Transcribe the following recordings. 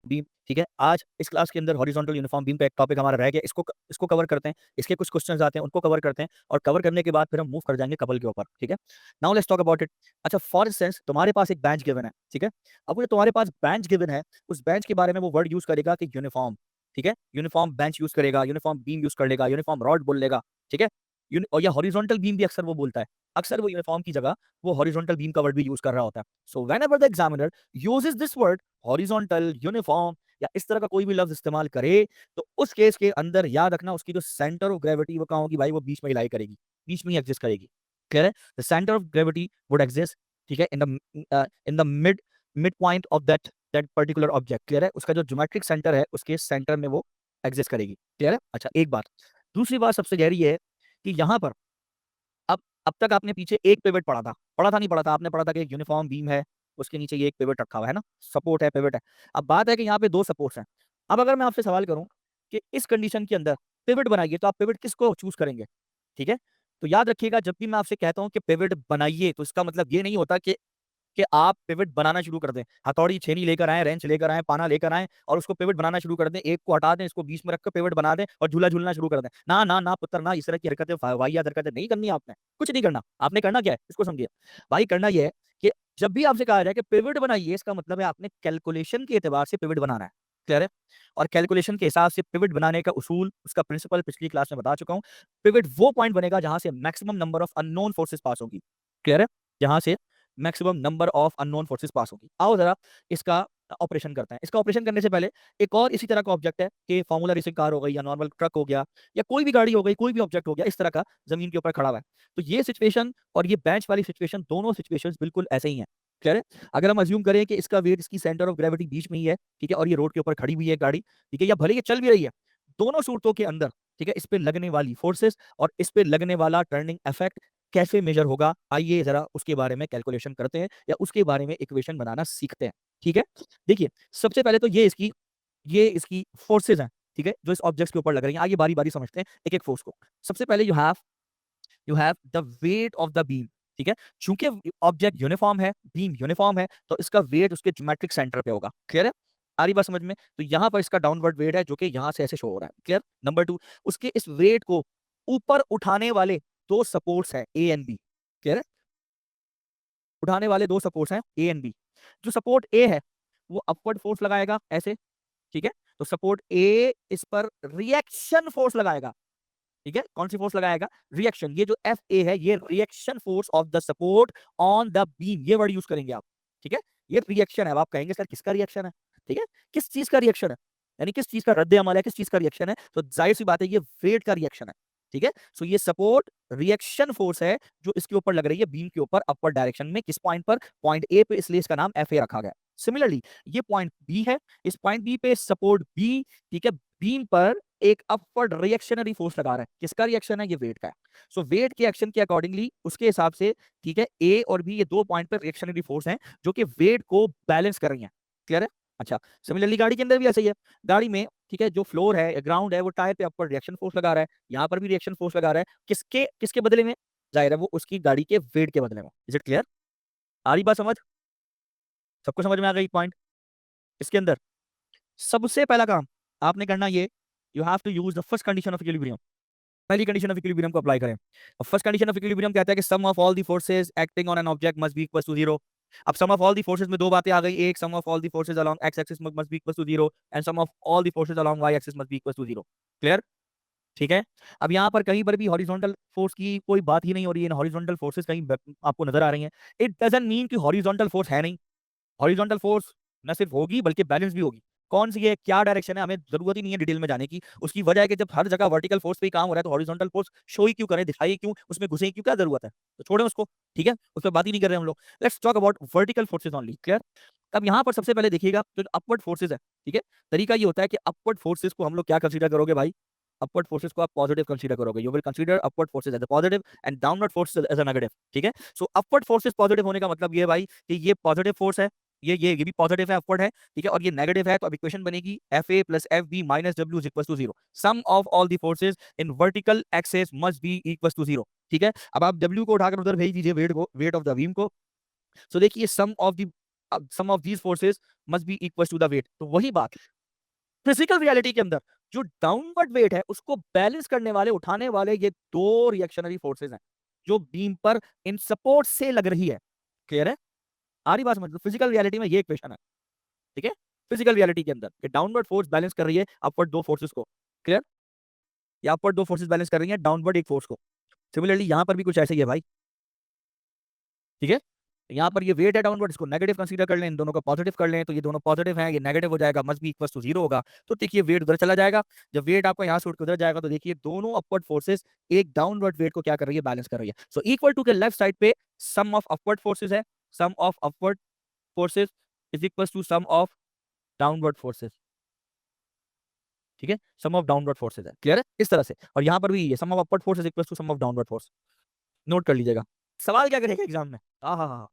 Beam, ठीक है। आज इस क्लास के अंदर हॉरिजॉन्टल यूनिफॉर्म बीम का एक टॉपिक हमारा रह गया, इसको कवर करते हैं। इसके कुछ क्वेश्चंस आते हैं, उनको कवर करते हैं, और कवर करने के बाद फिर हम मूव कर जाएंगे कपल के ऊपर, ठीक है। Now let's talk about it. अच्छा, फॉर इंस्टेंस तुम्हारे पास एक बेंच गिवन है, ठीक है। अब जो तुम्हारे पास बेंच गिवन है, उस बेंच के बारे में वो वर्ड यूज करेगा कि यूनिफॉर्म, ठीक है। यूनिफॉर्म बेंच यूज करेगा, यूनिफॉर्म बीम यूज कर लेगा, यूनिफॉर्म रॉड बोल लेगा, ठीक है। और या हॉरिजॉन्टल बीम भी अक्सर वो बोलता है। अक्सर वो यूनिफॉर्म की जगह वो हॉरिजॉन्टल बीम का वर्ड भी यूज कर रहा होता है। So whenever the examiner uses this word horizontal, uniform या इस तरह का कोई भी लफ्ज इस्तेमाल करे, तो उस केस के अंदर याद रखना उसकी जो सेंटर ऑफ ग्रेविटी वो कहाँ होगी भाई, वो बीच में लाई करेगी, बीच में ही एग्जिस्ट करेगी। क्लियर है? The centre of gravity would exist, ठीक है, in the mid mid point of that particular object. Clear है? उसका जो ज्योमेट्रिक सेंटर है उसके सेंटर में वो एग्जिस्ट करेगी। क्लियर है? अच्छा, एक बात। दूसरी बात सबसे गहरी है कि यहां पर अब तक आपने पीछे एक पिवट पढ़ा था आपने पढ़ा था कि एक यूनिफॉर्म बीम है, उसके नीचे ये एक पिवट रखा हुआ है ना, सपोर्ट है, पिवट है। अब बात है कि यहाँ पे दो सपोर्ट्स हैं। अब अगर मैं आपसे सवाल करूं कि इस कंडीशन के अंदर पिवट बनाइए, तो आप पिवट किसको चूज करेंगे? ठीक है। तो याद रखिएगा, जब भी मैं आपसे कहता हूं कि पिवट बनाइए, तो इसका मतलब ये नहीं होता कि आप पिवट बनाना शुरू कर दें, हथौड़ी छेनी लेकर आए, रेंच लेकर आए, पाना लेकर आए और उसको पिवट बनाना शुरू कर दें, एक को हटा दें, इसको बीच में रखकर पिवट बना दें और झूला झूलना शुरू कर दें। ना ना ना पुत्र ना, इस तरह की हरकतें, वाहियात हरकतें नहीं करनी। आपने कुछ नहीं करना। आपने करना क्या है इसको समझिए भाई। करना यह है कि जब भी आपसे कहा जाए कि पिवट बनाइए, इसका मतलब है आपने कैलकुलेशन के एतबार से पिवट बनाना है। क्लियर है? और कैलकुलेशन के हिसाब से पिवट बनाने का उसूल, उसका प्रिंसिपल पिछली क्लास में बता चुका हूं। पिवट वो पॉइंट बनेगा जहां से maximum number of unknown forces pass होगी। क्लियर है? जहां से maximum number of unknown forces pass होगी। आओ जरा इसका ऑपरेशन करते हैं। इसका ऑपरेशन करने से पहले एक और इसी तरह का ऑब्जेक्ट है कि फॉर्मूला रेसिंग कार हो गई या नॉर्मल ट्रक हो गया या कोई भी गाड़ी हो गई, कोई भी ऑब्जेक्ट हो गया इस तरह का जमीन के ऊपर खड़ा हुआ है। तो ये सिचुएशन और ये बेंच वाली सिचुएशन, दोनों सिचुएशन बिल्कुल ऐसे ही हैं। क्लियर है? अगर हम अज्यूम करें कि इसका वेट, इसकी सेंटर ऑफ ग्रेविटी बीच में ही है, ठीक है, और ये रोड के ऊपर खड़ी हुई है गाड़ी, ठीक है, या भले ये चल भी रही है, दोनों सूरतों के अंदर, ठीक है, इस पे लगने वाली फोर्सेस और इस पे लगने वाला टर्निंग इफेक्ट कैसे मेजर होगा, आइए जरा उसके बारे में कैलकुलेशन करते हैं या उसके बारे में इक्वेशन बनाना सीखते हैं। ठीक है, देखिए सबसे पहले तो ये इसकी फोर्सेज हैं, ठीक है, जो इस ऑब्जेक्ट के ऊपर लग रही हैं। आइए बारी बारी समझते हैं एक एक फोर्स को। सबसे पहले you have the weight of the beam, ठीक है। चूंकि ऑब्जेक्ट यूनिफॉर्म है, बीम यूनिफॉर्म है, तो इसका वेट उसके ज्योमेट्रिक सेंटर पे होगा। क्लियर है? आ रही बात समझ में? तो यहां पर इसका डाउनवर्ड वेट है जो कि यहां से ऐसे शो हो रहा है। क्लियर? नंबर टू, उसके इस वेट को ऊपर उठाने वाले दो सपोर्ट्स हैं, ए एंड बी। क्लियर है? उठाने वाले दो सपोर्ट्स हैं ए एंड बी। जो सपोर्ट ए है वो अपवर्ड फोर्स लगाएगा ऐसे, ठीक है। तो सपोर्ट ए इस पर रिएक्शन फोर्स लगाएगा, ठीक है। कौन सी फोर्स लगाएगा? रिएक्शन। ये जो एफ ए है ये reaction force of the support on the beam, ये वर्ड यूज करेंगे आप, ठीक है। ये रिएक्शन है। अब आप कहेंगे सर किसका रिएक्शन है? ठीक है, किस चीज का रिएक्शन है, यानी किस चीज का रद्द अमल है, किस चीज का रिएक्शन है? तो जाहिर सी बात है ये वेट का रिएक्शन है, ठीक है। सो ये सपोर्ट रिएक्शन फोर्स है जो इसके ऊपर लग रही है, बीम के ऊपर अपवर्ड डायरेक्शन में। किस पॉइंट पर? पॉइंट ए पे, इसलिए इसका नाम एफ ए रखा गया। सिमिलरली ये पॉइंट बी है, इस पॉइंट बी पे सपोर्ट बी, ठीक है, बीम पर एक अपवर्ड रिएक्शनरी फोर्स लगा रहा है। किसका रिएक्शन है? ये वेट का है। सो वेट के एक्शन के अकॉर्डिंगली उसके हिसाब से, ठीक है, ए और बी ये दो पॉइंट पर रिएक्शनरी फोर्स हैं जो कि वेट को बैलेंस कर रही हैं। क्लियर है? अच्छा, सिमिलरली गाड़ी के अंदर भी ऐसा ही है। गाड़ी में, ठीक है, जो फ्लोर है, ग्राउंड है, वो टायर पे अपवर्ड रिएक्शन फोर्स लगा रहा है, यहाँ पर भी रिएक्शन फोर्स लगा रहा है। किसके किसके बदले में? जाहिर है वो उसकी गाड़ी के वेट के बदले में। Is it clear? आ रही बात समझ? सबको समझ में आ गई पॉइंट? इसके अंदर सबसे पहला काम आपने करना ये, you have to use the first condition of equilibrium. पहली कंडीशन ऑफ इक्विलिब्रियम को अप्लाई करें। फर्स्ट कंडीशन ऑफ इक्विलिब्रियम कहता है कि sum of all the forces acting on an object must be equal to zero. अब sum of all the forces में दो बातें आ गई। एक, sum of all the forces along X axis must be equal to zero, and sum of all the forces along Y axis must be equal to zero. Clear? ठीक है। अब यहाँ पर कहीं पर भी हॉरिजॉन्टल फोर्स की कोई बात ही नहीं हो रही है, हॉरिजॉन्टल फोर्सेस कहीं आपको नजर आ रही हैं। इट डजंट मीन कि हॉरिजॉन्टल फोर्स है नहीं। हॉरिजॉन्टल फोर्स न सिर्फ होगी बल्कि बैलेंस भी होगी। कौन सी है, क्या डायरेक्शन है, हमें जरूरत ही नहीं है डिटेल में जाने की। उसकी वजह है कि जब हर जगह वर्टिकल फोर्स पे ही काम हो रहा है, तो हॉरिजॉन्टल फोर्स शो ही क्यों करें, दिखाई क्यों, उसमें घुसे क्यों, क्या जरूरत है? तो छोड़ें उसको, ठीक है, उस पर बात ही नहीं कर रहे हम लोग। Let's talk about vertical forces only. Clear? अब यहाँ पर सबसे पहले देखिएगा जो अपवर्ड फोर्सेज है, ठीक है, तरीका ये होता है कि अपवर्ड फोर्सेज को हम लोग क्या कंसीडर करोगे भाई? अपवर्ड फोर्सेज को आप पॉजिटिव कंसीडर करोगे। You will consider upward forces as a positive and downward forces as a negative, ठीक है। सो अपवर्ड फोर्सेज पॉजिटिव होने का मतलब ये है भाई कि ये पॉजिटिव फोर्स है, ये भी पॉजिटिव है, अपवर्ड है, ठीक है, और ये नेगेटिव है। तो अब इक्वेशन बनेगी F A plus F B minus W is equal to zero. Sum of all the forces in vertical axis must be equal to zero, ठीक है। अब आप डब्ल्यू को उठाकर उधर भेज दीजिए, वेट ऑफ द बीम को। सो देखिए sum of the sum of these forces must be equal to the weight. तो वही बात फिजिकल रियलिटी के अंदर जो डाउनवर्ड वेट है उसको बैलेंस करने वाले, उठाने वाले ये दो रिएक्शनरी फोर्सेस हैं जो बीम पर इन सपोर्ट से लग रही है। क्लियर है? आ रही बात समझ लो, फिजिकल रियलिटी में ये इक्वेशन है। ठीक है, फिजिकल रियलिटी के अंदर कि डाउनवर्ड फोर्स बैलेंस कर रही है अपवर्ड दो फोर्सेस को। क्लियर? या अपवर्ड दो फोर्सेस बैलेंस कर रही है डाउनवर्ड एक फोर्स को। सिमिलरली यहां पर भी कुछ ऐसे ही है भाई। ठीक है, यहाँ पर ये वेट है डाउनवर्ड, इसको नेगेटिव कंसीडर कर लें, इन दोनों को पॉजिटिव कर लें, तो ये दोनों पॉजिटिव हैं, ये नेगेटिव हो जाएगा, must be equal to zero होगा। तो देखिए वेट उधर चला जाएगा। जब वेट आपका यहाँ से उठ के उधर जाएगा तो देखिए दोनों अपवर्ड फोर्सेस एक डाउनवर्ड वेट को क्या कर रही है, बैलेंस कर रही है। सो इक्वल टू के लेफ्ट साइड पे सम ऑफ अपवर्ड फोर्सेस है, sum of upward forces is equal to sum of downward forces. ठीक है, सम ऑफ डाउनवर्ड फोर्सेस है। क्लियर है? इस तरह से। और यहाँ पर भी ये sum of upward force is equal to sum of downward force. Note कर लीजिएगा। सवाल क्या करेगा एग्जाम में? हाँ हाँ हाँ,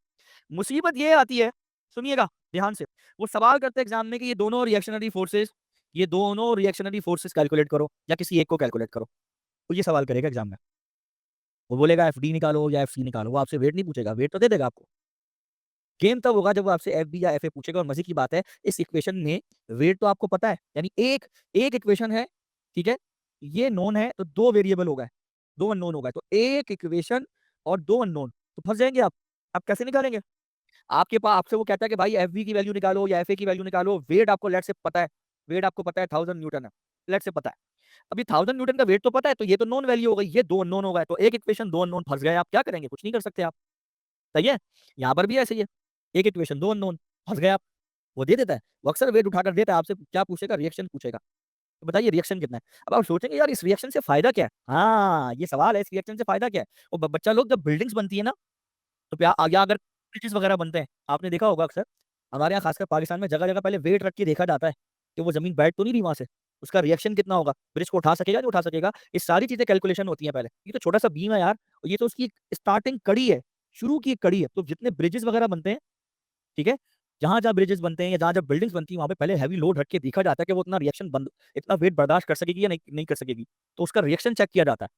मुसीबत ये आती है, सुनिएगा ध्यान से। वो सवाल करते हैं एग्जाम में कि ये दोनों रिएक्शनरी फोर्सेस कैलकुलेट करो या किसी एक को कैलकुलेट करो। तो ये सवाल करेगा एग्जाम में। वो बोलेगा एफ डी निकालो या एफ सी निकालो, वो आपसे वेट नहीं पूछेगा, वेट तो दे देगा आपको। गेम तब होगा जब वो आपसे एफ बी या एफ ए पूछेगा। और मजे की बात है, इस इक्वेशन में वेट तो आपको पता है, यानी एक एक इक्वेशन है। ठीक है, ये नोन है तो दो वेरिएबल होगा, दो अननोन होगा, तो एक इक्वेशन और दो अननोन, तो फंस जाएंगे आप कैसे निकालेंगे? आपके पास आपसे वो कहता है कि भाई एफ बी की वैल्यू निकालो या एफ ए की वैल्यू निकालो, वेट आपको लेट से पता है, वेट आपको पता है 1000 न्यूटन है, लेट से पता है। अभी 1000 न्यूटन का वेट तो पता है, तो ये तो नॉन वैल्यू हो गई, ये दो अननोन हो गए, तो एक इक्वेशन दो अननोन, फंस गए आप। क्या करेंगे? कुछ नहीं कर सकते आप। सही है? यहाँ पर भी ऐसे ही है, एक इक्वेशन दो अननोन, फंस गए आप। वो दे देता है, वो अक्सर वेट उठाकर देता है, आपसे क्या पूछेगा? रिएक्शन पूछेगा। तो बताइए रिएक्शन कितना है। अब आप सोचेंगे यार इस रिएक्शन से फायदा क्या है? हाँ, ये सवाल है, इस रिएक्शन से फायदा क्या है। वो बच्चा लोग जब बिल्डिंग्स बनती है ना, तो क्या आगे अगर ब्रिजेस वगैरह बनते हैं, आपने देखा होगा अक्सर हमारे यहाँ खासकर पाकिस्तान में जगह जगह पहले वेट रख के देखा जाता है कि वो जमीन बैठ तो नहीं रही वहां से, उसका रिएक्शन कितना होगा, ब्रिज को उठा सकेगा नहीं उठा सकेगा, ये सारी चीजें कैलकुलेशन होती हैं पहले। ये तो छोटा सा बीम है यार, और ये तो उसकी स्टार्टिंग कड़ी है, शुरू की एक कड़ी है। तो जितने ब्रिजेस वगैरह बनते हैं, ठीक है, जहां जहां ब्रिजेस बनते हैं या जहां जहां बिल्डिंग्स बनती है, वहां पे पहले हैवी लोड रख के देखा जाता है कि वो उतना रिएक्शन बंद, इतना वेट बर्दाश्त कर सकेगी या नहीं कर सकेगी। तो उसका रिएक्शन चेक किया जाता है।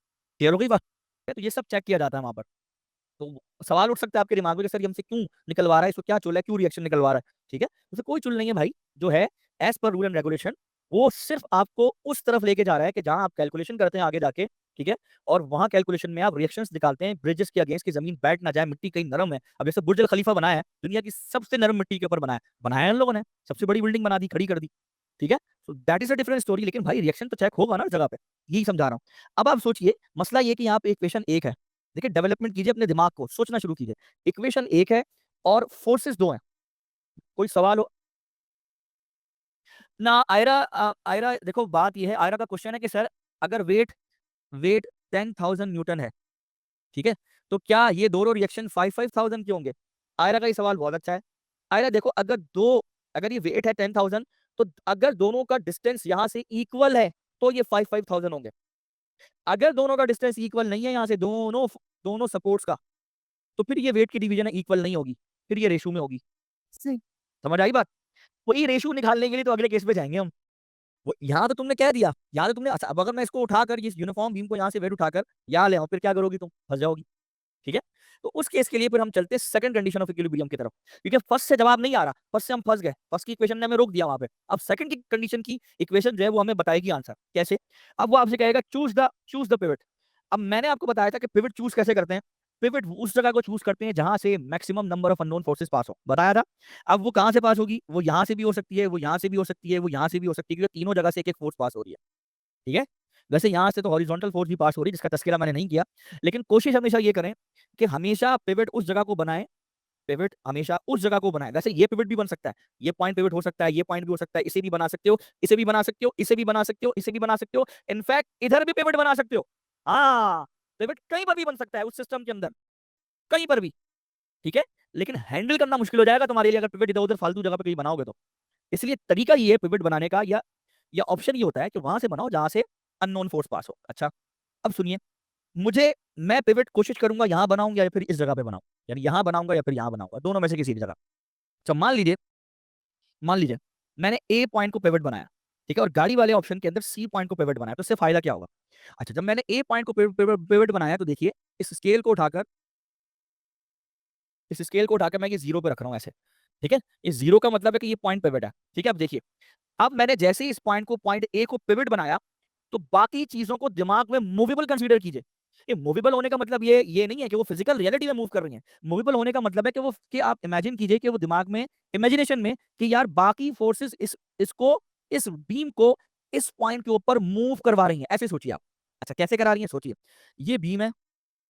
क्लियर हो गई बात? तो ये सब चेक किया जाता है वहां पर। तो सवाल उठ सकता है आपके दिमाग में कि सर ये हमसे क्यों निकलवा रहा है, इसको क्या चुल है, क्यों रिएक्शन निकलवा रहा है? ठीक है, उसे कोई चुल नहीं है भाई, जो है as per rule and regulation, वो सिर्फ आपको उस तरफ लेके जा रहा है कि जहां आप कैलकुलेशन करते हैं आगे जाके। ठीक है, और वहां कैलकुलेशन में आप रिएक्शंस निकालते हैं ब्रिजेस के अगेंस्ट, की जमीन बैठ ना जाए, मिट्टी कहीं नरम है। अब जैसे बुर्ज अल खलीफा बनाया है, दुनिया की सबसे नरम मिट्टी के ऊपर बनाया है इन लोगों ने, सबसे बड़ी बिल्डिंग बना दी, खड़ी कर दी। ठीक है, तो that is a different story, लेकिन भाई रिएक्शन तो चेक होगा ना उस जगह पे, यही समझा रहा हूँ। अब आप सोचिए, मसला ये कि यहाँ पे इक्वेशन एक है। देखिए, डेवलपमेंट कीजिए अपने दिमाग को, सोचना शुरू कीजिए। इक्वेशन एक है और फोर्सेस दो हैं। कोई सवाल हो ना? आयरा देखो, बात ये है, आयरा का क्वेश्चन है कि सर अगर वेट वेट 10,000 न्यूटन है, ठीक है, तो क्या ये दोनों रिएक्शन 5,500 के होंगे? आयरा का ये सवाल बहुत अच्छा है। आयरा देखो, अगर ये वेट है 10,000, तो अगर दोनों का डिस्टेंस यहां से इक्वल है तो ये 5,500 होंगे। अगर दोनों का डिस्टेंस इक्वल नहीं है यहां से, दोनों दोनों सपोर्ट्स का, तो फिर ये वेट की डिवीजन इक्वल नहीं होगी, फिर ये रेशो में होगी। सही, समझ आई बात? वही रेशो निकालने के लिए तो अगले केस पे जाएंगे हम। वो यहाँ तो तुमने कह दिया, यहाँ तो तुमने, अच्छा अब अगर मैं इसको उठाकर इस यूनिफॉर्म बीम को यहाँ से वेट उठाकर यहाँ ले आऊं, फिर क्या करोगी तुम? फंस जाओगी। ठीक है, तो उस केस के लिए फिर हम चलते हैं सेकंड कंडीशन ऑफ इक्विलिब्रियम की तरफ, क्योंकि फर्स्ट से जवाब नहीं आ रहा, फर्स्ट से हम फंस गए, फर्स्ट की इक्वेशन ने हमें रोक दिया वहां पे। अब सेकंड की कंडीशन की इक्वेशन जो है वो हमें बताएगी आंसर कैसे। अब वो आपसे कहेगा चूज द पिवट। अब मैंने आपको बताया था कि पिवट चूज कैसे करते हैं। पिवट उस जगह को चूज करते हैं जहां से maximum number of unknown forces pass हो, बताया था। अब वो कहां से पास होगी? वो यहां से भी हो सकती है, वो यहां से भी हो सकती है, वो यहां से भी हो सकती है, क्योंकि तीनों जगह से एक एक फोर्स पास हो रही है। ठीक है, वैसे यहाँ से तो हॉरिजॉन्टल फोर्स भी पास हो रही है, जिसका तस्करा मैंने नहीं किया, लेकिन कोशिश हमेशा ये करें कि हमेशा पिवट उस जगह को बनाएं, पिवट हमेशा उस जगह को बनाएं। वैसे ये पिवट भी बन सकता है, ये पॉइंट पिवट हो सकता है, ये पॉइंट भी हो सकता है, इसे भी बना सकते हो, इसे भी बना सकते हो, इसे भी बना सकते हो, इसे भी बना सकते हो, इनफैक्ट इधर भी पिवट बना सकते हो। हाँ, पिवट कहीं पर भी बन सकता है उस सिस्टम के अंदर, कहीं पर भी। ठीक है, लेकिन हैंडल करना मुश्किल हो जाएगा तुम्हारे लिए अगर पिवट इधर उधर फालतू जगह पे कहीं बनाओगे तो। इसलिए तरीका ये है पिवट बनाने का, या ऑप्शन ये होता है कि वहां से बनाओ जहां से अननोन फोर्स पास हो। अच्छा, अब सुनिए, मैं पिवट कोशिश करूंगा यहां बनाऊंगा या फिर इस जगह पे बनाऊं, यानी यहां बनाऊंगा या फिर यहां बनाऊंगा, दोनों में से किसी भी जगह। तो मान लीजिए मैंने ए पॉइंट को पिवट बनाया, ठीक है, और गाड़ी वाले ऑप्शन के अंदर सी पॉइंट को पिवट बनाया, तो इससे फायदा क्या होगा? अच्छा, जब मैंने ए पॉइंट को पिवट बनाया, तो देखिए इस स्केल को उठाकर मैं ये जीरो पे रख रहा हूं ऐसे, ठीक है, इस जीरो का मतलब है कि ये पॉइंट पिवट है। ठीक है, अब देखिए, अब मैंने जैसे ही इस पॉइंट को, पॉइंट ए को पिवट बनाया, तो बाकी चीजों को दिमाग में मूवेबल कंसीडर कीजिए। ये मूवेबल होने का मतलब ये नहीं है कि वो फिजिकल रियलिटी में मूव कर रही है। मूवेबल होने का मतलब है कि वो, कि आप इमेजिन कीजिए कि वो दिमाग में, इमेजिनेशन में, कि यार बाकी फोर्सेस इसको, इस बीम को इस पॉइंट के ऊपर मूव करवा रही हैं, ऐसे सोचिए आप। अच्छा, कैसे करा रही हैं, सोचिए। ये बीम है,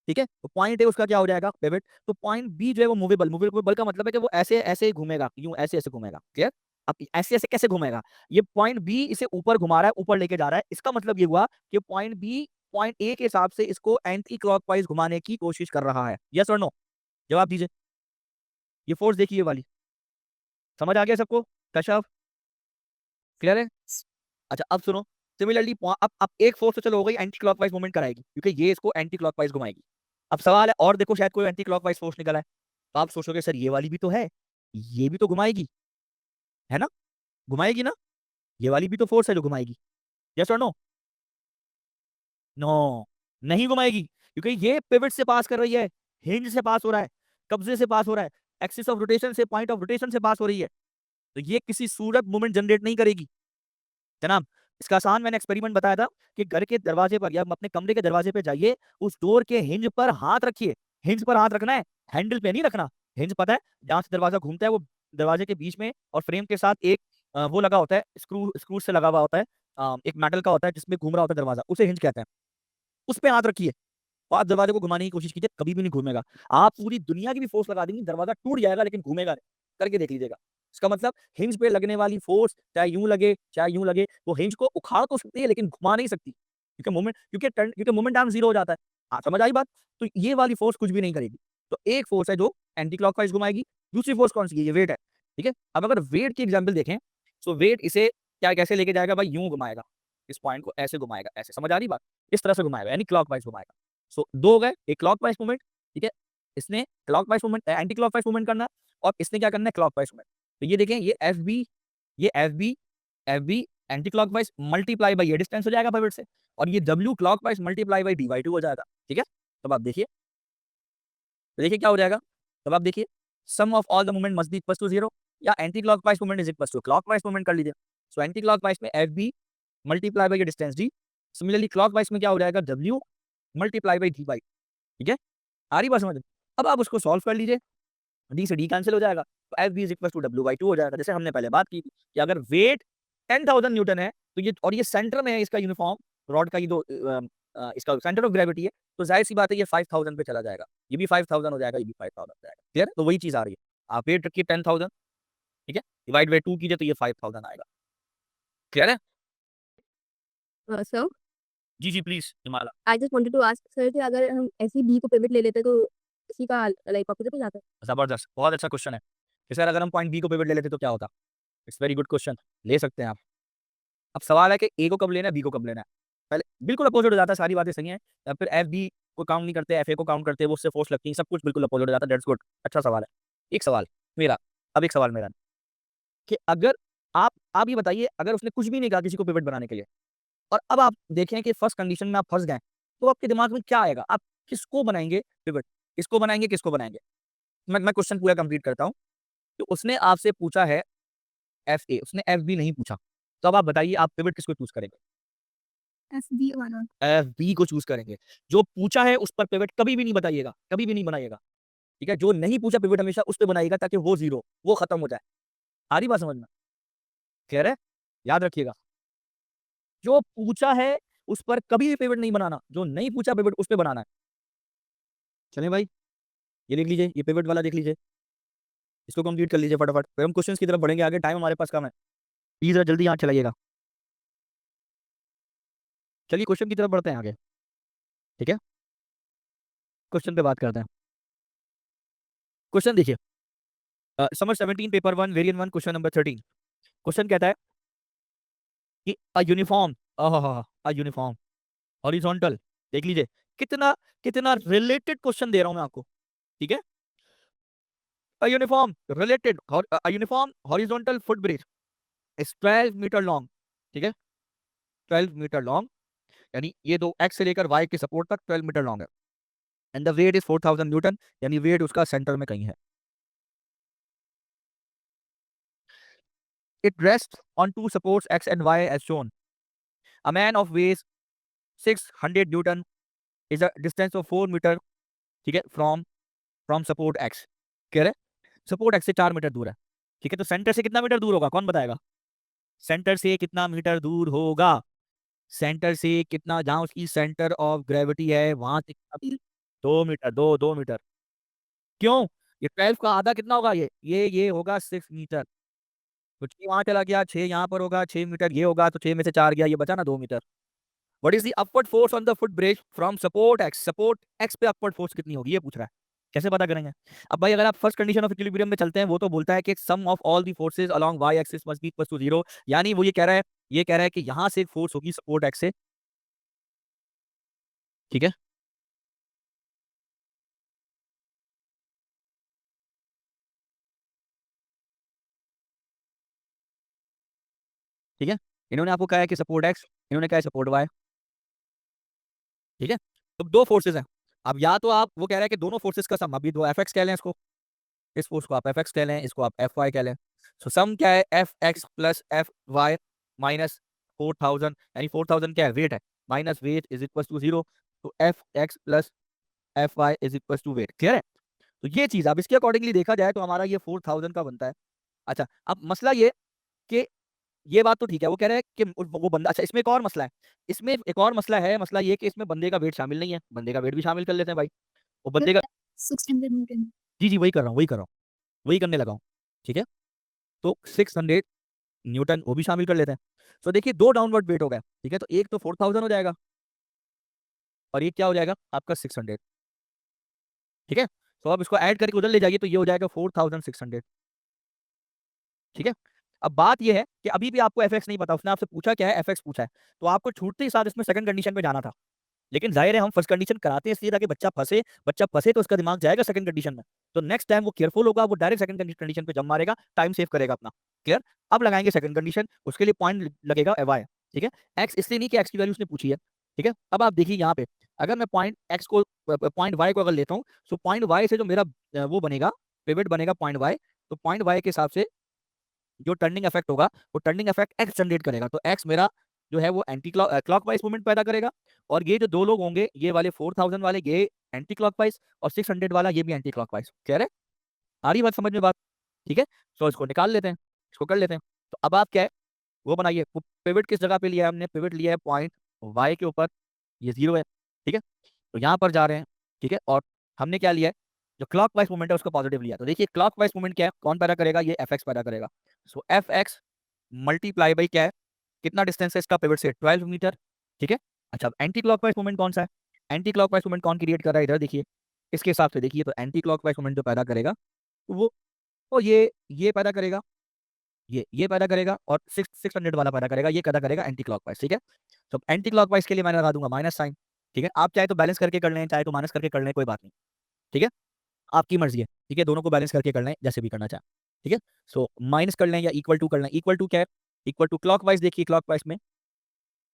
ठीक है, तो पॉइंट ए उसका क्या हो जाएगा, पिवट। तो पॉइंट बी जो है वो मूवेबल, मूवेबल का मतलब है कि वो ऐसे ऐसे घूमेगा, यूं ऐसे ऐसे घूमेगा, क्लियर। अब ऐसे ऐसे कैसे घूमेगा, ये पॉइंट बी इसे ऊपर घुमा रहा है, ऊपर लेके जा रहा है, इसका मतलब ये हुआ कि पॉइंट बी पॉइंट ए के हिसाब से इसको एंटी क्लॉकवाइज घुमाने की कोशिश कर रहा है, यस और नो, जवाब दीजिए। ये फोर्स देखिए, ये वाली, समझ आ गया सबको, कश्यप, क्लियर है। अच्छा, अब सुनो, सिमिलरली अब एक फोर्स तो चलो हो गई, एंटी क्लॉकवाइज मूवमेंट कराएगी क्योंकि ये इसको एंटी क्लॉकवाइज घुमाएगी। अब सवाल है, और देखो शायद कोई एंटी क्लॉकवाइज फोर्स निकला है, तो आप सोचोगे सर ये वाली भी तो है, ये भी तो घुमाएगी, है ना, घुमाएगी ना, ये वाली भी तो फोर्स है जो घुमाएगी, यस और नो। नो, नहीं घुमाएगी क्योंकि ये पिवट से पास कर रही है, हिंज से पास हो रहा है, कब्जे से पास हो रहा है, एक्सिस ऑफ रोटेशन से, पॉइंट ऑफ रोटेशन से पास हो रही है, तो ये किसी सूरत मूवमेंट जनरेट नहीं करेगी जनाब। इसका आसान मैंने एक्सपेरिमेंट बताया था कि घर के दरवाजे पर या अपने कमरे के दरवाजे पे जाइए, उस डोर के हिंज पर हाथ रखिए, हिंज पर हाथ रखना है, हैंडल पे नहीं रखना। हिंज पता है जहां से दरवाजा घूमता है, वो दरवाजे के बीच में और फ्रेम के साथ एक वो लगा होता है, स्क्रू स्क्रू से लगा हुआ होता है, एक मेटल का होता है जिसमें घूम रहा होता है दरवाजा, उसे हिंज कहते हैं। उस पे हाथ रखिए और आप दरवाजे को घुमाने की कोशिश कीजिए, कभी भी नहीं घूमेगा। आप पूरी दुनिया की भी फोर्स लगा देंगे, दरवाजा टूट जाएगा लेकिन घूमेगा नहीं, करके देख लीजिएगा। इसका मतलब हिंज पे लगने वाली फोर्स चाहे यूं लगे चाहे यूं लगे, वो हिंज को उखाड़ तो सकती है लेकिन घुमा नहीं सकती, क्योंकि मोमेंट, क्योंकि मोमेंट आर्म जीरो हो जाता है। समझ आई बात। तो ये वाली फोर्स कुछ भी नहीं करेगी। तो एक फोर्स है जो एंटी क्लॉकवाइज घुमाएगी, दूसरी फोर्स कौन सी है, ये वेट है। ठीक है, अब अगर वेट की एग्जाम्पल देखें, तो वेट इसे क्या कैसे लेके जाएगा भाई, यूं घुमाएगा, इस पॉइंट को ऐसे घुमाएगा, ऐसे, समझ आ रही बात, इस तरह से घुमाएगा, यानी क्लॉकवाइज घुमाएगा। सो दो हो गए, एक क्लॉकवाइज मूवमेंट, ठीक है, इसने clockwise movement, anti clockwise movement करना, और इसने क्या करना है, क्लॉकवाइज मूवमेंट। तो ये देखें, ये F B anti clockwise multiply by ये डिस्टेंस हो जाएगा पिवट से, और ये W clockwise multiply by dy2 हो जाएगा। ठीक है, तब आप देखिए, तो देखिए क्या हो जाएगा, तब आप देखिए, sum of all the movement must be equal to zero, या anti clockwise movement is equal to clockwise movement कर लीजिए। सो एंटी क्लॉकवाइज में एफ बी मल्टीप्लाई बाई ये डिस्टेंस डी, सिमिलरली क्लॉकवाइज में क्या हो जाएगा, डब्ल्यू मल्टीप्लाई बाई dy। ठीक है, आ रही बात समझ में? अब आप उसको सॉल्व कर लीजिए, डी से डी कैंसिल हो जाएगा, तो F B is equal to W by two हो जाएगा। जैसे हमने पहले बात की थी कि अगर वेट 10,000 न्यूटन है, तो ये, और ये सेंटर में है इसका यूनिफॉर्म रॉड का, ये दो इसका सेंटर ऑफ ग्रेविटी है, तो जाहिर सी बात है ये 5,000 पे चला जाएगा, ये भी 5,000 हो जाएगा, ये भी 5,000 हो जाएगा। क्लियर, तो वही चीज आ रही है। आप वेट रखिए 10,000, ठीक है, डिवाइड बाई 2 कीजिए तो ये 5,000 आएगा। क्लियर है? सर, जी जी please Himalaya. I just wanted to ask sir कि अगर हम ऐसी बी को पिवट ले लेते तो इसी का लाइक ऑपोजिट हो जाता है। जबरदस्त, बहुत अच्छा क्वेश्चन है कि सर अगर हम पॉइंट बी को पिवट ले लेते तो क्या होता। इट्स वेरी गुड क्वेश्चन, ले सकते हैं आप। अब सवाल है कि ए को कब लेना है, बी को कब लेना है। पहले बिल्कुल अपोजिट हो जाता है, सारी बातें सही हैं, या फिर एफ बी को काउंट नहीं करते, एफ ए को काउंट करते, वो उससे फोर्स लगती है, सब कुछ बिल्कुल अपोजिट हो जाता है। दैट्स गुड, अच्छा सवाल है। एक सवाल मेरा, अब एक सवाल मेरा, कि अगर आप ये बताइए, अगर उसने कुछ भी नहीं कहा किसी को पिवट बनाने के लिए, और अब आप देखें कि फर्स्ट कंडीशन में आप फंस गए, तो आपके दिमाग में क्या आएगा, आप किसको बनाएंगे पिवट, किसको बनाएंगे, किसको बनाएंगे। मैं क्वेश्चन पूरा कंप्लीट करता हूँ। तो उसने आपसे पूछा है एफ ए, उसने एफ बी नहीं पूछा, तो अब आप बताइए आप पिवट किसको चूज करेंगे। एफ बी वाला। एफ बी को चूज करेंगे। जो पूछा है उस पर पिवट कभी भी नहीं बताइएगा, कभी भी नहीं बनाइएगा। ठीक है, जो नहीं पूछा पिवट हमेशा उस पर बनाइएगा, ताकि वो जीरो, वो खत्म हो जाए। आ रही बात समझ में? क्लियर है, याद रखिएगा, जो पूछा है उस पर कभी भी पिवट नहीं बनाना, जो नहीं पूछा पिवट उस पर बनाना है। चलें भाई, ये देख लीजिए, ये पिवट वाला देख लीजिए, इसको कंप्लीट कर लीजिए फटाफट, फिर हम क्वेश्चंस की तरफ बढ़ेंगे आगे, टाइम हमारे पास कम है। प्लीज जरा जल्दी हाथ चलाइएगा। चलिए क्वेश्चन की तरफ बढ़ते हैं आगे। ठीक है, क्वेश्चन पे बात करते हैं। क्वेश्चन देखिए, summer 17 paper 1 variant 1 question number 13। Question कहता है कि a uniform, a uniform horizontal, देख लीजिए, कितना कितना रिलेटेड क्वेश्चन दे रहा हूं मैं आपको। ठीक है, a uniform related, a uniform horizontal foot bridge is 12 metre long. ठीक है, 12 मीटर लॉन्ग, यानी ये दो एक्स से लेकर वाई के सपोर्ट तक 12 मीटर लॉन्ग है, and the weight is 4,000 newton, यानी वेट उसका सेंटर में कहीं है। It rests on two supports X and Y as shown. A man of weighs 600 Newton is a distance of 4 metre, ठीक है, फ्रॉम सपोर्ट एक्स। कह रहे सपोर्ट एक्स से 4 मीटर दूर है, ठीक है। तो सेंटर से कितना मीटर दूर होगा, कौन बताएगा? सेंटर से कितना मीटर दूर होगा? सेंटर से कितना, जहां उसकी सेंटर ऑफ ग्रेविटी है वहां से कितना? 2 मीटर, 2 मीटर। क्यों? ये 12 का आधा कितना होगा? ये होगा 6 मीटर। तो 6 वहां चला गया, 6 यहाँ पर होगा, 6 मीटर ये होगा, तो 6 में से 4 गया, ये बचा ना 2 metre. What is the upward force on the foot break from support X? Support X पे अपवर्ड फोर्स कितनी होगी, ये पूछ रहा है। कैसे पता करेंगे? अब भाई अगर आप फर्स्ट कंडीशन ऑफ इक्विलिब्रियम में चलते हैं, वो तो बोलता है कि sum of all the forces along Y axis must be equal to 0। यानी वो ये कह रहा है कि यहां से एक फोर्स होगी सपोर्ट एक्स से, ठीक है। ठीक है, इन्होंने आपको कहा है कि सपोर्ट एक्स, इन्होंने कहा है सपोर्ट वाई, ठीक है। तो दो फोर्सेज हैं। अब या तो आप, वो कह रहा है कि दोनों फोर्सेज का सम, अभी दो एफ एक्स कह लें इसको, इस फोर्स को आप एफ एक्स कह लें, इसको आप एफ वाई कह लें। सो सम क्या है? F X plus F Y minus 4000, यानी 4000 क्या है? वेट है, minus weight is equal to 0। तो F X plus F Y is equal to weight. Clear है? तो ये चीज अब इसके अकॉर्डिंगली देखा जाए तो हमारा ये 4000 का बनता है। अच्छा, अब मसला ये कि ये बात तो ठीक है, वो कह रहा है कि वो बंदा, अच्छा इसमें एक और मसला है, इसमें एक और मसला है। मसला ये कि इसमें बंदे का वेट शामिल नहीं है, बंदे का वेट भी शामिल कर लेते हैं भाई। वो बंदे का, 600 न्यूटन। जी जी वही कर रहा हूँ, वही करने लगा हूँ, ठीक है। तो 600 न्यूटन वो भी शामिल कर लेते हैं। तो देखिए दो डाउनवर्ड वेट हो गए, ठीक है। तो एक तो 4000 हो जाएगा और एक क्या हो जाएगा आपका 600, ठीक है। तो अब इसको ऐड करके उधर ले जाइए तो ये हो जाएगा 4600, ठीक है। अब बात ये है कि अभी भी आपको एफ एक्स नहीं पता, उसने आपसे पूछा क्या है? एफ एक्स पूछा है। तो आपको छूटते ही साथ इसमें सेकंड कंडीशन पे जाना था, लेकिन जाहिर है हम फर्स्ट कंडीशन कराते हैं इसलिए ताकि बच्चा फंसे तो उसका दिमाग जाएगा सेकंड कंडीशन में। तो नेक्स्ट टाइम वो केयरफुल होगा, वो डायरेक्ट सेकंड कंडीशन पे जंप मारेगा, टाइम सेव करेगा अपना। क्लियर? अब लगाएंगे सेकंड कंडीशन, उसके लिए पॉइंट लगेगा वाई, ठीक है। एक्स इसलिए नहीं कि एक्स की वैल्यू उसने पूछी है, ठीक है। अब आप देखिए यहाँ पे, अगर मैं पॉइंट एक्स को, पॉइंट वाई को अगर लेता हूँ, तो पॉइंट वाई से जो मेरा वो बनेगा, पिवट बनेगा पॉइंट वाई, तो पॉइंट वाई के हिसाब से जो टर्निंग इफेक्ट होगा, वो टर्निंग इफेक्ट एक्स जनरेट करेगा। तो एक्स मेरा जो है वो एंटी क्लॉकवाइज मूवमेंट पैदा करेगा, और ये जो दो लोग होंगे, ये वाले 4000 वाले ये एंटी क्लॉकवाइज, और 600 वाला ये भी एंटी क्लॉकवाइज। कह रहे आ रही बात समझ में बात? ठीक है। तो इसको निकाल लेते हैं, इसको कर लेते हैं। तो अब आप क्या है, वो बनाइए, पिवट किस जगह पे लिया है हमने? पिवट लिया है पॉइंट वाई के ऊपर, ये 0 है, ठीक है। तो यहाँ पर जा रहे हैं, ठीक है। और हमने क्या लिया है? जो क्लॉकवाइज मूवमेंट है उसको पॉजिटिव लिया। तो देखिए क्लॉकवाइज मूवमेंट क्या है, कौन पैदा करेगा? ये एफ एक्स पैदा करेगा। सो एफ एक्स मल्टीप्लाई बाई क्या है, कितना डिस्टेंस है इसका पिवट से? 12 मीटर, ठीक है। अच्छा, एंटी क्लॉकवाइज मूवमेंट कौन सा है? एंटी क्लॉकवाइज मूवमेंट कौन क्रिएट कर रहा है? इधर देखिए, इसके हिसाब से देखिए, तो एंटी क्लॉकवाइज मूवमेंट जो पैदा करेगा वो ये पैदा करेगा, ये पैदा करेगा, और 600 वाला पैदा करेगा, ये पैदा करेगा एंटी क्लॉकवाइज, ठीक है। तो एंटी क्लॉकवाइज के लिए मैं लगा दूंगा माइनस साइन, ठीक है। आप चाहे तो बैलेंस करके कर लें, चाहे तो माइनस करके कर लें, कोई बात नहीं, ठीक है। आपकी मर्जी है, ठीक है। दोनों को बैलेंस करके कर लें, जैसे भी करना चाहें, ठीक है। सो माइनस कर लें या इक्वल टू कर लें। इक्वल टू क्या है? इक्वल टू क्लॉकवाइज, देखिए क्लॉकवाइज में,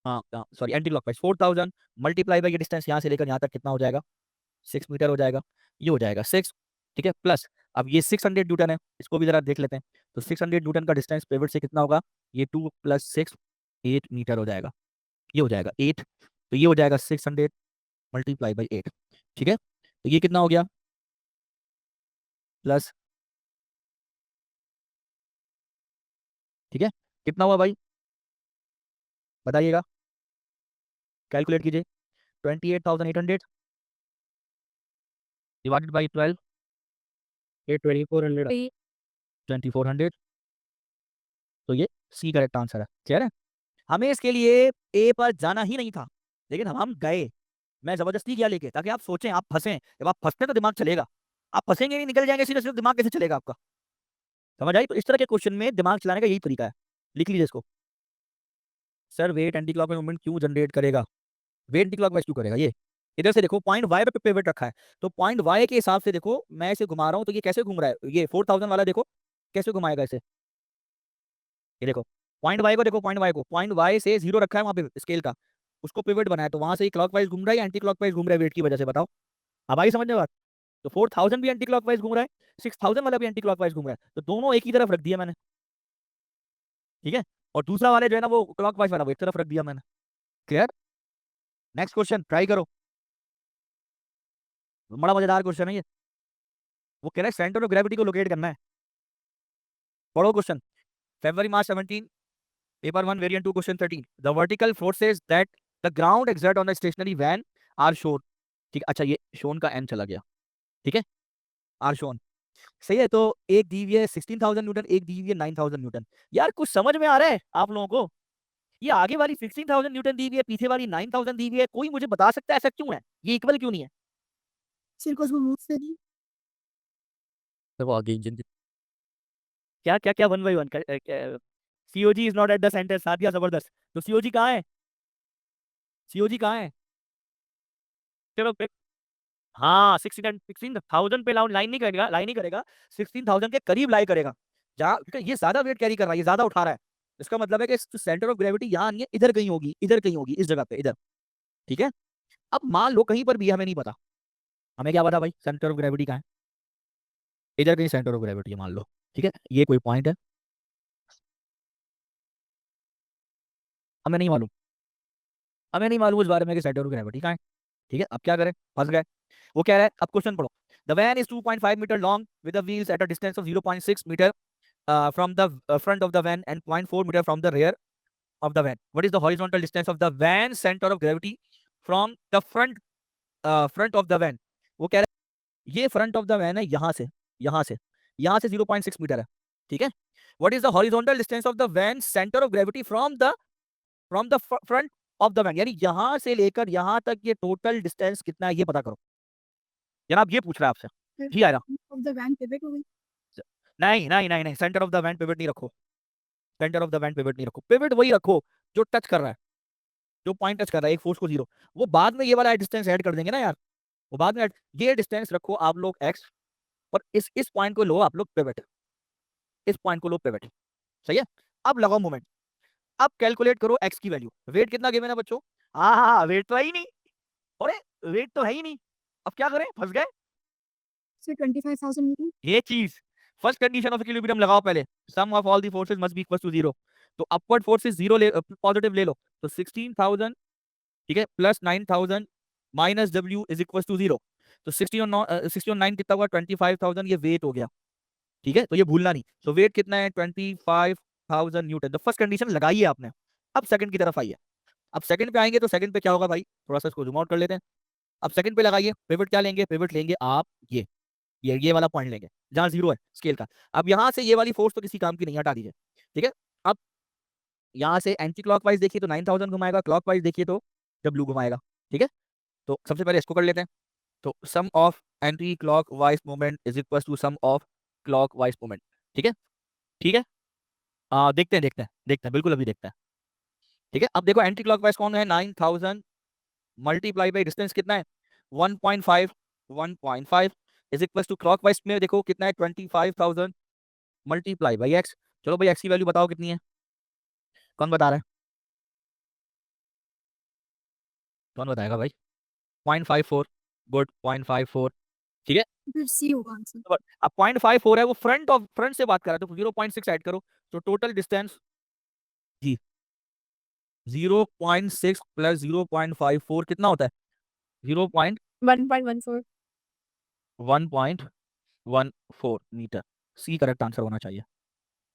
हाँ sorry anti clockwise 4000 multiply by ये डिस्टेंस यहाँ से लेकर यहाँ तक कितना हो जाएगा? 6 मीटर हो जाएगा, ये हो जाएगा 6, ठीक है। प्लस अब ये 600 न्यूटन है, इसको भी जरा देख लेते हैं। तो 600 न्यूटन का डिस्टेंस पेवट से कितना होगा? ये 2 + 6 8 मीटर हो जाएगा, ये हो जाएगा 8। तो ये हो जाएगा 600 मल्टीप्लाई बाई 8, ठीक है। तो ये कितना हो गया? प्लस, ठीक है। कितना हुआ भाई, बताइएगा, कैलकुलेट कीजिए। 28,800 डिवाइडेड बाई 12, ये 2400, 2400। तो ये सी करेक्ट आंसर है। क्लियर है? हमें इसके लिए ए पर जाना ही नहीं था, लेकिन हम गए। मैं जबरदस्ती किया लेके, ताकि आप सोचें, आप फंसें। जब आप फंसते तो दिमाग चलेगा, आप फंसेंगे नहीं, निकल जाएंगे सीधे सीधे, दिमाग कैसे चलेगा आपका? समझ आई? तो इस तरह के क्वेश्चन में दिमाग चलाने का यही तरीका है। लिख लीजिए इसको। Sir weight anti clockwise movement क्यों जनरेट करेगा? वेट एंटी क्लॉकवाइज क्यों करेगा? ये इधर से देखो, पॉइंट वाई पे पिवट रखा है, तो पॉइंट वाई के हिसाब से देखो, मैं इसे घुमा रहा हूँ तो ये कैसे घूम रहा है? ये 4000 वाला देखो कैसे घुमाएगा इसे, ये देखो। पॉइंट वाई को देखो, पॉइंट वाई से 0 रखा है वहां पे स्केल का, उसको पिवट बनाया, तो वहां से क्लॉकवाइज घूम रहा है या एंटी क्लॉकवाइज घूम रहा है वेट की वजह से? बताओ। अब आई समझ में बात? तो 4000 भी एंटी क्लॉकवाइज घूम रहा है, 6000 वाला भी एंटी क्लॉकवाइज घूम रहा है, तो दोनों एक ही तरफ रख दिया मैंने। ठीक है, और दूसरा वाले जो है ना वो क्लॉकवाइज वाला वो एक तरफ रख दिया मैंने। क्लियर? नेक्स्ट क्वेश्चन ट्राई करो, बड़ा मजेदार क्वेश्चन है ये। वो कह रहा है सेंटर ऑफ ग्रेविटी को लोकेट करना है। पढ़ो question. February March 17, paper 1 variant 2 question 13, the vertical forces that the ground exert on a stationary van are shown। ठीक है, अच्छा ये shown का n चला गया, ठीक है, are shown सही है। तो एक दी हुई है 16,000 न्यूटन, एक दी हुई है 9,000 न्यूटन। यार कुछ समझ में आ रहा है आप लोगों को? ये आगे वाली 16,000 न्यूटन दी हुई है, पीछे वाली 9,000 दी हुई है, कोई मुझे बता सकता है ऐसा क्यों है, ये इक्वल क्यों नहीं है? सिर्फ उसको मूव से नहीं। देखो आगे इंजन क्या क्या क्या 1 by 1 COG is not at the centre, Sadia जबरदस्त। तो सीओजी कहाँ है? सीओजी कहाँ है? चलो हाँ 16,000 पे लाइन नहीं करेगा, लाइन नहीं करेगा, 16,000 के करीब लाई करेगा। जहाँ क्योंकि ये ज्यादा वेट कैरी कर रहा है, ये ज्यादा उठा रहा है, इसका मतलब है कि सेंटर ऑफ ग्रेविटी यहाँ नहीं है, इधर कहीं होगी, इधर कहीं होगी, इस जगह पे इधर। ठीक है, अब मान लो कहीं पर भी है, हमें नहीं पता, हमें क्या पता भाई सेंटर ऑफ ग्रेविटी कहाँ है? इधर कहीं सेंटर ऑफ ग्रेविटी है मान लो। ठीक है, ये कोई पॉइंट है, हमें नहीं मालूम, हमें नहीं मालूम इस बारे में कि सेंटर ऑफ ग्रेविटी कहाँ है। ठीक है, अब क्या करें, फंस गए। वो कह रहा है, अब क्वेश्चन पढ़ो। The van is 2.5 metre long with the wheels at a distance of 0.6 metre from the front of the van and 0.4 meter from the rear of the van. What is the horizontal distance of the van center of gravity from the front of the van? वो कह रहा है ये front of the van है, यहाँ से 0.6 metre है। ठीक है, what is the horizontal distance of the van centre of gravity from the front of the van, यानी यहाँ से लेकर यहाँ तक ये टोटल डिस्टेंस कितना है ये पता करो। जनाब ये पूछ रहा है आपसे जी आयरा। ऑफ द वैन पिवट हो गई। नहीं नहीं नहीं नहीं, centre of the van pivot नहीं रखो, centre of the van pivot नहीं रखो, पिवट वही रखो जो टच कर रहा है, जो पॉइंट टच कर रहा है, एक फोर्स को जीरो। वो बाद में ये वाला डिस्टेंस ऐड कर देंगे ना यार, वो बाद में ये डिस्टेंस रखो आप लोग एक्स, और इस पॉइंट को लो आप लोग पिवट, इस पॉइंट को लो पिवट। सही है, अब लगाओ मोमेंट, अब कैलकुलेट करो एक्स की वैल्यू। वेट कितना गिवन है बच्चों? हाँ वेट तो है ही नहीं, अरे वेट तो है ही नहीं, अब क्या करें, फंस गए। Sir 25,000 newton. ये चीज फर्स्ट कंडीशन ऑफ इक्विलिब्रियम लगाओ पहले, sum of all the forces must be equal to zero. तो अपवर्ड फोर्सेस जीरो ले, पॉजिटिव ले लो, तो 16,000, ठीक है, plus 9,000 minus W is equal to zero. तो 60 और 9 कितना हुआ, 25,000, ये वेट हो गया। ठीक है, तो ये भूलना नहीं, तो वेट कितना है 25,000 न्यूटन। तो फर्स्ट कंडीशन लगाई है आपने, अब सेकंड की तरफ आइए। अब सेकंड पे आएंगे तो सेकंड पे क्या होगा भाई, थोड़ा सा इसको जूम आउट कर लेते हैं। अब सेकंड पे लगाइए, पिवट क्या लेंगे, पिवट लेंगे आप ये वाला पॉइंट लेंगे जहां जीरो है स्केल का। अब यहां से ये वाली फोर्स तो किसी काम की नहीं, हटा दीजिए। ठीक है, अब यहाँ से एंटी क्लॉकवाइज देखिए तो 9,000 घुमाएगा, क्लॉकवाइज देखिए तो डब्ल्यू घुमाएगा। ठीक है, तो सबसे पहले इसको कर लेते हैं। तो sum of anticlockwise moment is equal to sum of clockwise moment. ठीक है, ठीक है, देखते हैं बिल्कुल अभी देखते हैं। ठीक है, अब देखो एंटी क्लॉकवाइज कौन है, 9,000 मल्टीप्लाई बाई डिस्टेंस कितना है 1.5, 1.5 इज इक्वल टू क्लॉकवाइज में देखो कितना है 25,000 मल्टीप्लाई बाई एक्स। चलो भाई एक्स की वैल्यू बताओ कितनी है, कौन बता रहा है, कौन बताएगा भाई? 0.54, गुड 0.54। ठीक है, फिर सी होगा आंसर। तो अब 0.54 है, वो फ्रंट से बात कर रहा है, तो 0.6 ऐड करो, तो टोटल डिस्टेंस जी 0.6 प्लस 0.54 कितना होता है 1.14। 0.114 मीटर। सी करेक्ट आंसर होना चाहिए।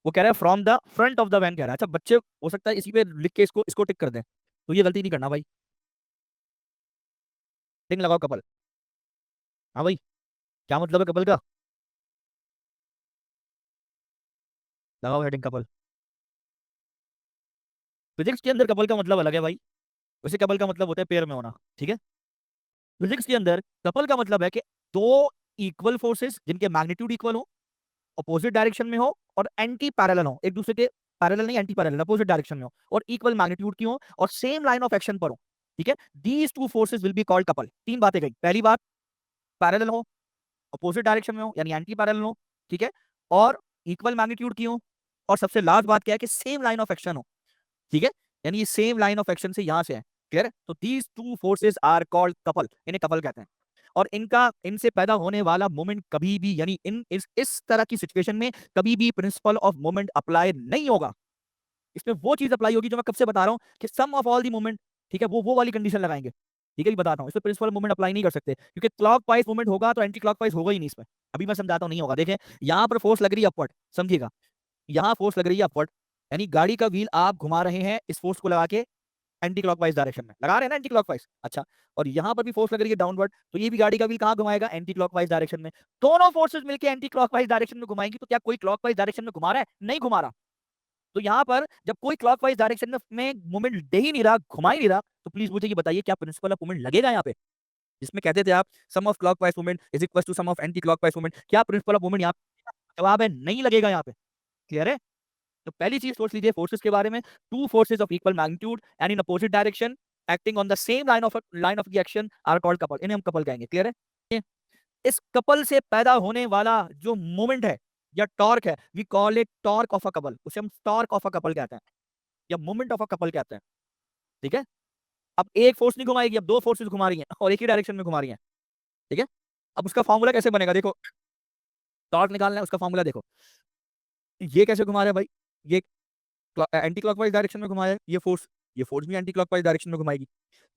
वो कह रहा है from the front of the van कह रहा है। अच्छा बच्चे हो सकता है इसी पे लिख के इसको इसको टिक कर दें, तो ये गलती नहीं करना भाई। टिक लगाओ कपल। हाँ भाई, क्या मतलब है कपल का, लगाओ हेडिंग कपल। फिजिक्स के अंदर कपल का मतलब अलग है भाई, वैसे कपल का मतलब होता है पेयर में होना। ठीक है, फिजिक्स के अंदर कपल का मतलब है कि दो इक्वल फोर्सेस जिनके मैग्नीट्यूड इक्वल हो, अपोजिट डायरेक्शन में हो, और एंटी पैरेलल हो, एक दूसरे के पैरेलल नहीं एंटी पैरेलल, अपोजिट डायरेक्शन में हो, और इक्वल मैग्नीट्यूड की हो, और सेम लाइन ऑफ एक्शन पर हो। ठीक है, these two forces will be called couple. तीन बातें गई, पहली बात पैरेलल हो, अपोजिट डायरेक्शन में हो यानी एंटी पैरेलल हो, ठीक है, और इक्वल मैग्नीट्यूड की हो, और सबसे लास्ट बात क्या है कि सेम लाइन ऑफ एक्शन हो। ठीक है, यानी ये सेम लाइन ऑफ एक्शन से यहां से है। क्लियर है, तो these two forces are called couple, इन्हें कपल कहते हैं। और इनका इनसे पैदा होने वाला मोमेंट कभी भी यानी इस तरह की सिचुएशन में कभी भी प्रिंसिपल ऑफ मोमेंट अप्लाई नहीं होगा। इसमें वो चीज अप्लाई होगी जो मैं कब से बता रहा हूँ कि sum of all the moment, ठीक है, वो वाली कंडीशन लगाएंगे। ठीक है, ये बताता हूँ, इसमें प्रिंसिपल मूवमेंट अप्लाई नहीं कर सकते क्योंकि क्लॉक वाइज मूवमेंट होगा तो एंटी क्लॉक वाइज होगा ही नहीं इसमें। अभी मैं समझाता हूँ, नहीं होगा। देखें, यहाँ पर फोर्स लग रही है अपवर्ड, समझिएगा, यहाँ फोर्स लग रही है अपवर्ड, यानी गाड़ी का व्हील आप घुमा रहे हैं इस फोर्स को लगा के एंटी क्लॉकवाइज डायरेक्शन में, लगा रहे हैं ना एंटी क्लॉकवाइज। अच्छा, और यहाँ पर भी फोर्स लग रही है डाउनवर्ड, तो ये भी गाड़ी का व्हील कहाँ घुमाएगा, एंटी क्लॉकवाइज डायरेक्शन में। दोनों फोर्सेस मिलकर एंटी क्लॉकवाइज डायरेक्शन में घुमाएंगी, तो क्या कोई क्लॉकवाइज डायरेक्शन में घुमा रहा है, नहीं घुमा रहा। तो यहाँ पर जब कोई क्लॉकवाइज डायरेक्शन में मूवमेंट दे ही नहीं रहा, घुमा ही नहीं रहा, तो प्लीज मुझे ये बताइए क्या प्रिंसिपल ऑफ मूवमेंट लगेगा यहाँ पे, जिसमें कहते थे आप sum of clockwise movement is equal to sum of anti clockwise movement, क्या प्रिंसिपल ऑफ मूवमेंट यहाँ पे? जवाब है नहीं लगेगा यहाँ पे। क्लियर है? तो पहली चीज सोच लीजिए फोर्सेस के बारे में, two forces of equal magnitude and in opposite direction acting on the same line of the action are called couple, इन्हें हम कपल कहेंगे। क्लियर है? इस कपल से पैदा होने वाला जो मोमेंट है या टॉर्क है, we call it torque of a couple, उसे हम टॉर्क ऑफ अ कपल कहते हैं या मोमेंट ऑफ अ कपल कहते हैं। ठीक है, अब एक फोर्स नहीं घुमाएगी, अब दो फोर्सेस घुमा रही हैं और एक ही डायरेक्शन में घुमा रही हैं। ठीक है, अब उसका फॉर्मूला कैसे बनेगा, देखो, टॉर्क निकालना है, उसका फॉर्मूला देखो, ये कैसे घुमा रहा है भाई, ये एंटी क्लॉकवाइज डायरेक्शन में घुमाया है, ये फोर्स भी एंटी क्लॉकवाइज डायरेक्शन में घुमाएगी।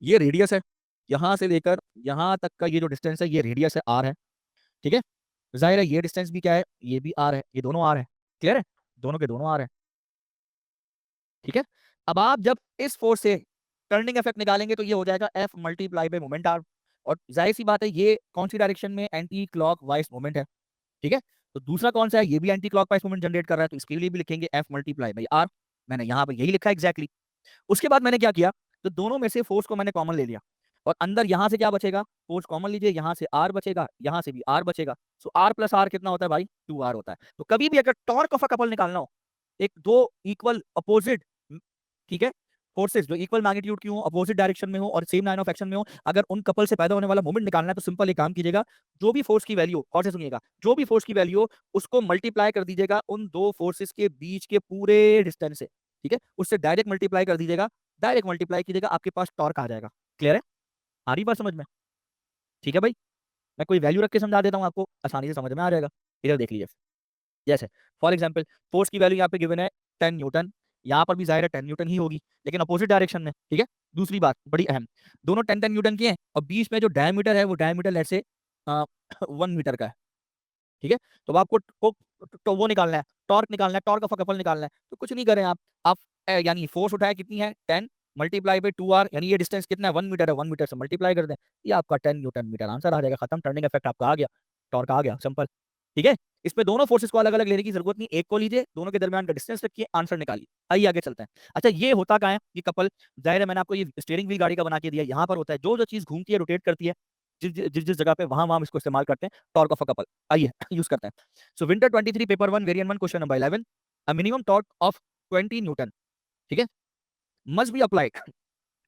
ये रेडियस है, यहां से लेकर यहां तक का ये जो डिस्टेंस है ये रेडियस है, आर है। ठीक है, जाहिर है ये डिस्टेंस भी क्या है, ये भी आर है, ये दोनों आर है। क्लियर है? दोनों के दोनों आर है। ठीक है, अब आप जब इस फोर्स से टर्निंग इफेक्ट निकालेंगे तो ये हो जाएगा F multiply by moment R, और जाहिर सी बात है ये कौन सी डायरेक्शन में, एंटी क्लॉक वाइज मोमेंट है। ठीक है, तो दूसरा कौन सा है, ये भी anti clock wise moment generate कर रहा है, तो इसके लिए भी लिखेंगे एफ मल्टीप्लाई बाई आर। मैंने यहाँ पे यही लिखा है एग्जैक्टली। उसके बाद मैंने क्या किया, तो दोनों में से फोर्स को मैंने कॉमन ले लिया, और अंदर यहां से क्या बचेगा, फोर्स कॉमन लीजिए, यहां से आर बचेगा, यहां से भी आर बचेगा। सो आर प्लस आर कितना होता है भाई, 2r होता है। तो कभी भी अगर टॉर्क ऑफ अ कपल निकालना हो, एक दो इक्वल अपोजिट, ठीक है, फोर्सेस जो इक्वल मैग्नीट्यूड की हो, अपोजिट डायरेक्शन में हो और सेम लाइन ऑफ एक्शन में हो, अगर उन कपल से पैदा होने वाला मोमेंट निकालना है तो सिंपल एक काम कीजिएगा, जो भी फोर्स की वैल्यू, और से सुनिएगा, जो भी फोर्स की वैल्यू हो उसको मल्टीप्लाई कर दीजिएगा उन दो फोर्सेस के बीच के पूरे डिस्टेंस से। ठीक है, उससे डायरेक्ट मल्टीप्लाई कर दीजिएगा, डायरेक्ट मल्टीप्लाई कीजिएगा, आपके पास टॉर्क आ जाएगा। क्लियर है? आ रही बात समझ में? ठीक है भाई, मैं कोई वैल्यू रख के समझा देता हूँ, आपको आसानी से समझ में आ जाएगा। इधर देख लीजिए, जैसे फॉर एग्जाम्पल फोर्स की वैल्यू यहाँ पे गिवन है 10 न्यूटन, यहाँ पर भी जाहिर है 10 न्यूटन ही होगी, लेकिन अपोजिट डायरेक्शन में। ठीक है, दूसरी बात बड़ी अहम, दोनों 10 10 न्यूटन की हैं और बीच में जो डायमीटर है वो डायमीटर लेट से 1 मीटर का है। ठीक है, तो अब आपको तो वो निकालना है, टॉर्क निकालना है, टॉर्क ऑफ अ कपल निकालना है। तो कुछ नहीं करें आप यानी फोर्स उठाए कितनी है 10 मल्टीप्लाई बाई 2r, यानी ये डिस्टेंस कितना है 1 मीटर है, 1 मीटर से मल्टीप्लाई कर दें, ये आपका 10 न्यूटन मीटर आंसर आ जाएगा, खत्म, टर्निंग इफेक्ट आपका आ गया, टॉर्क आ गया, सिंपल। ठीक है, इसमें दोनों फोर्सेस को अलग अलग लेने की जरूरत नहीं, एक को लीजिए, दोनों के दरमियान का डिस्टेंस रखिए, आंसर निकालिए। आइए आगे चलते हैं। अच्छा, ये होता क्या है ये कपल, जाहिर है मैंने आपको ये स्टीयरिंग व्हील गाड़ी का बना के दिया, यहाँ पर होता है जो जो चीज घूमती है, रोटेट करती है, जिस जगह पे वहां वहां हम इसको इस्तेमाल करते हैं, टॉर्क ऑफ अ कपल। आइए यूज करते हैं। So winter 23 paper 1 variant 1 question number 11, a minimum torque of 20 newton, ठीक है, must be applied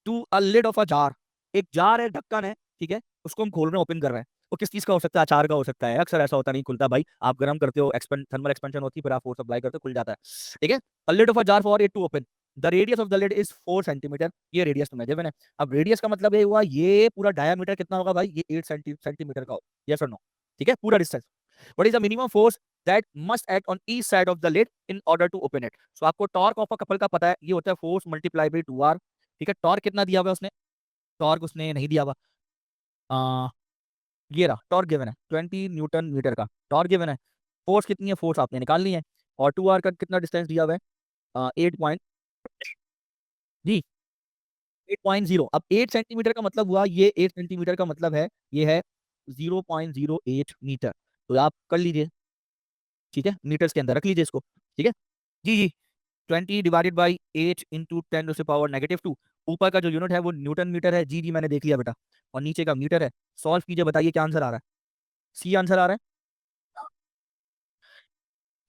to a lid of a jar. एक जार है, ढक्कन है, ठीक है, उसको हम खोल रहे हैं, ओपन कर रहे हैं, वो किस चीज का हो सकता है, अचार का हो सकता है, अक्सर ऐसा होता नहीं खुलता भाई, आप गर्म करते हो, एक्सपेंड थर्मल एक्सपेंशन होती है, फिर आप फोर्स अप्लाई करते हो, खुल जाता है। ठीक है, a lid of a jar for it to open, the radius of the lid is 4 centimetre, ये रेडियस तो मेजर है। अब रेडियस का मतलब ये हुआ ये पूरा डायमीटर कितना होगा भाई, ये 8 सेंटीमीटर का हो, यस और नो। ठीक है, पूरा distance, what is the minimum force that must act on each side of the lid in order to open it. So आपको टॉर्क ऑफ अ कपल का पता है, ये होता है फोर्स मल्टीप्लाई बाई 2r। ठीक है, टॉर्क कितना दिया हुआ है उसने, टॉर्क उसने नहीं दिया हुआ, आ, ये रहा टॉर्क गिवन है 20 न्यूटन मीटर का टॉर्क गिवन है, फोर्स कितनी है, फोर्स आपने निकालनी है, और 2r का कितना डिस्टेंस दिया हुआ है, 8 पॉइंट, जी 8.0। अब 8 सेंटीमीटर का मतलब हुआ, ये 8 सेंटीमीटर का मतलब है ये है 0.08 मीटर। तो आप कर लीजिए, ठीक है, मीटर्स के अंदर रख लीजिए इसको। ठीक है, जी जी, 20 divided by 8 into 10 to the power -2, ऊपर का जो यूनिट है वो न्यूटन मीटर है, जी जी मैंने देख लिया बेटा, और नीचे का मीटर है। सॉल्व कीजिए, बताइए क्या आंसर आ रहा है, सी आंसर आ रहा है,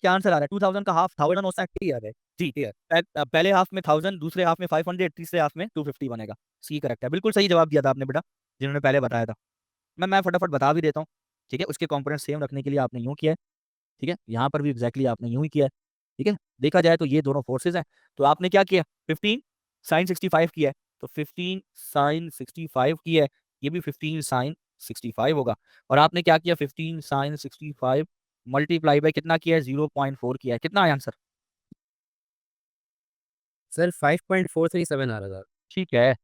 क्या आंसर आ रहा है, 2000 का हाफ 1000 हो सकता है, जी क्लियर, पहले हाफ में 1000, दूसरे हाफ में 500, तीसरे हाफ में 250 बनेगा। सी करेक्ट है, बिल्कुल सही जवाब दिया था आपने बेटा, जिन्होंने पहले बताया था। मैं फटाफट बता भी देता हूँ। ठीक है, उसके कंपोनेंट सेम रखने के लिए आपने यूं किया है। ठीक है, यहाँ पर भी एग्जैक्टली आपने यूं ही किया है। ठीक है, देखा जाए तो ये दोनों फोर्सेज हैं, तो आपने क्या किया, 15 sin 65 किया है, तो 15 sin 65 की है, ये भी 15 sin 65 होगा। और आपने क्या किया, 15 sin 65 मल्टीप्लाई बाय कितना किया है, 0.4 किया है, कितना है आंसर, सर 5.437 आ रहा था। ठीक है